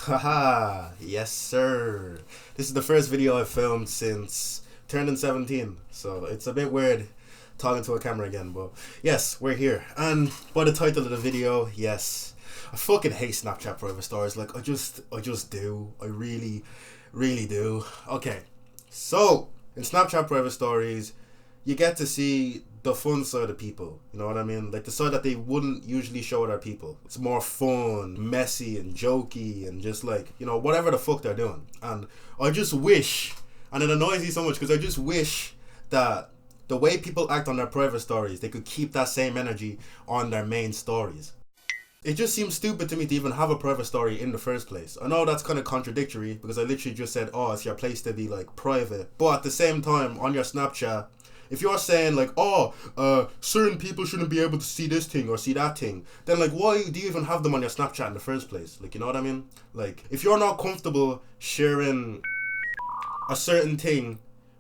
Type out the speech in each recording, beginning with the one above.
Haha, yes sir. This is the first video I've filmed since turning 17, so it's a bit weird talking to a camera again, but yes, we're here. And by the title of the video, yes, I fucking hate Snapchat private stories. Like, I just do. I really do. Okay, so in Snapchat private stories, you get to see the fun side of people, you know what I mean? Like the side that they wouldn't usually show other people. It's more fun, messy and jokey and just like, you know, whatever the fuck they're doing. And I just wish, and it annoys me so much because I just wish that the way people act on their private stories, they could keep that same energy on their main stories. It just seems stupid to me to even have a private story in the first place. I know that's kind of contradictory because I literally just said, oh, it's your place to be like private. But at the same time, on your Snapchat, if you're saying like, certain people shouldn't be able to see this thing or see that thing, then like, why do you even have them on your Snapchat in the first place? Like, you know what I mean? Like, if you're not comfortable sharing a certain thing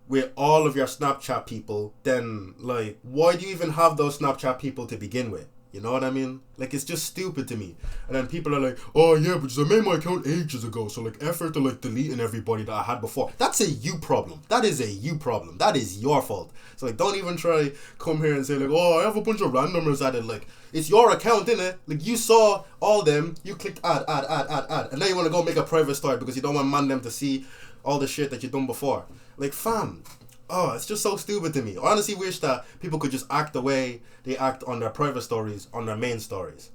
with all of your Snapchat people, then like, why do you even have those Snapchat people to begin with? You know what I mean? Like, it's just stupid to me. And then people are like, oh yeah, but I made my account ages ago, so like effort to like deleting everybody that I had before. That's a you problem. That is a you problem. That is your fault. So like, don't even try come here and say like, oh, I have a bunch of randomers added. Like, it's your account, innit? Like, you saw all them, you clicked add, and now you want to go make a private story because you don't want them to see all the shit that you've done before. Like, fam. Oh, it's just so stupid to me. I honestly wish that people could just act the way they act on their private stories, on their main stories.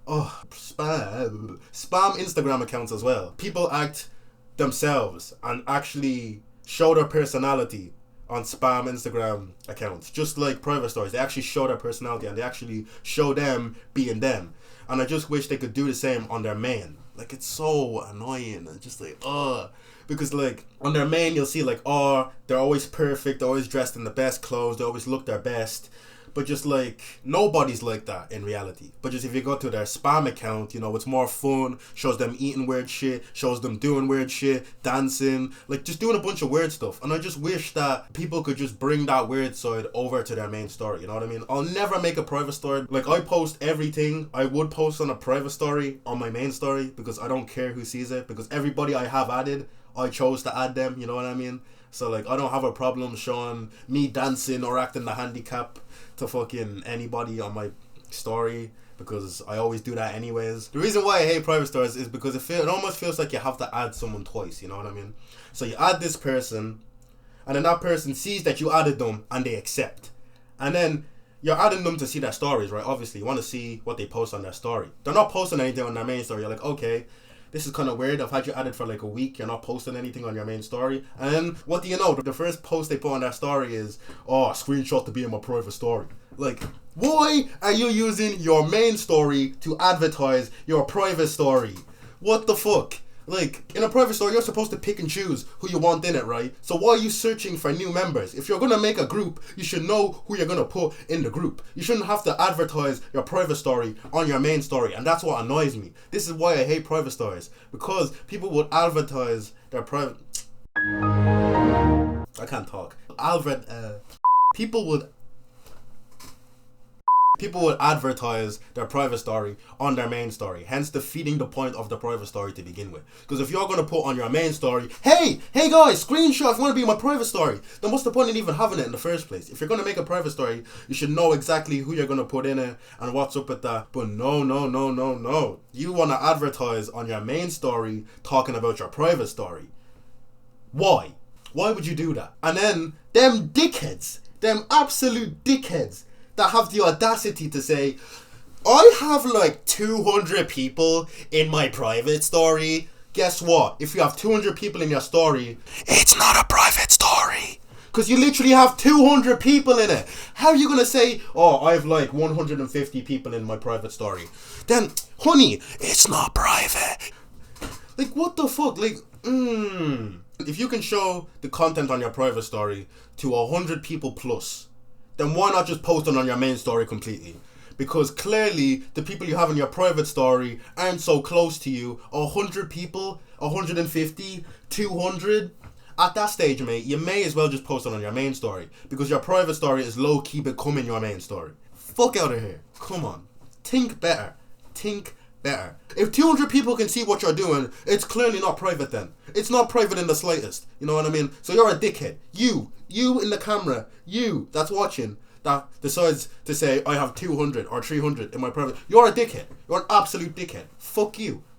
Oh, spam Instagram accounts as well. People act themselves and actually show their personality on spam Instagram accounts. Just like private stories, they actually show their personality and they actually show them being them. And I just wish they could do the same on their main. Like, it's so annoying and just like, because like on their main you'll see like, oh, they're always perfect, they're always dressed in the best clothes, they always look their best. But just like, nobody's like that in reality. But just if you go to their spam account, you know, it's more fun, shows them eating weird shit, shows them doing weird shit, dancing, like just doing a bunch of weird stuff. And I just wish that people could just bring that weird side over to their main story, you know what I mean? I'll never make a private story. Like, I post everything I would post on a private story on my main story because I don't care who sees it, because everybody I have added, I chose to add them, you know what I mean? So like, I don't have a problem showing me dancing or acting the handicap to fucking anybody on my story because I always do that anyways. The reason why I hate private stories is because it almost feels like you have to add someone twice, you know what I mean? So you add this person and then that person sees that you added them and they accept. And then you're adding them to see their stories, right? Obviously, you want to see what they post on their story. They're not posting anything on their main story. You're like, okay, this is kind of weird. I've had you added for like a week. You're not posting anything on your main story. And then, what do you know? The first post they put on their story is, oh, screenshot to be in my private story. Like, why are you using your main story to advertise your private story? What the fuck? Like, in a private story, you're supposed to pick and choose who you want in it, right? So why are you searching for new members? If you're going to make a group, you should know who you're going to put in the group. You shouldn't have to advertise your private story on your main story. And that's what annoys me. This is why I hate private stories. Because people would advertise their private... I can't talk. People would advertise their private story on their main story, hence defeating the point of the private story to begin with. Because if you're going to put on your main story, hey guys, screenshot if you want to be in my private story, then what's the point in even having it in the first place? If you're going to make a private story, you should know exactly who you're going to put in it and what's up with that. But no. You want to advertise on your main story talking about your private story. Why? Why would you do that? And then, them dickheads, them absolute dickheads, that have the audacity to say, I have like 200 people in my private story. Guess what? If you have 200 people in your story, it's not a private story. Because you literally have 200 people in it. How are you going to say, oh, I have like 150 people in my private story? Then, honey, it's not private. Like, what the fuck? Like, If you can show the content on your private story to 100 people plus, then why not just post it on your main story completely? Because clearly the people you have in your private story aren't so close to you. 100 people, 150, 200. At that stage, mate, you may as well just post it on your main story, because your private story is low-key becoming your main story. Fuck out of here. Come on. Think better. Think better. If 200 people can see what you're doing, it's clearly not private then. It's not private in the slightest. You know what I mean? So you're a dickhead. You in the camera, you that's watching, that decides to say, I have 200 or 300 in my private. You're a dickhead. You're an absolute dickhead. Fuck you.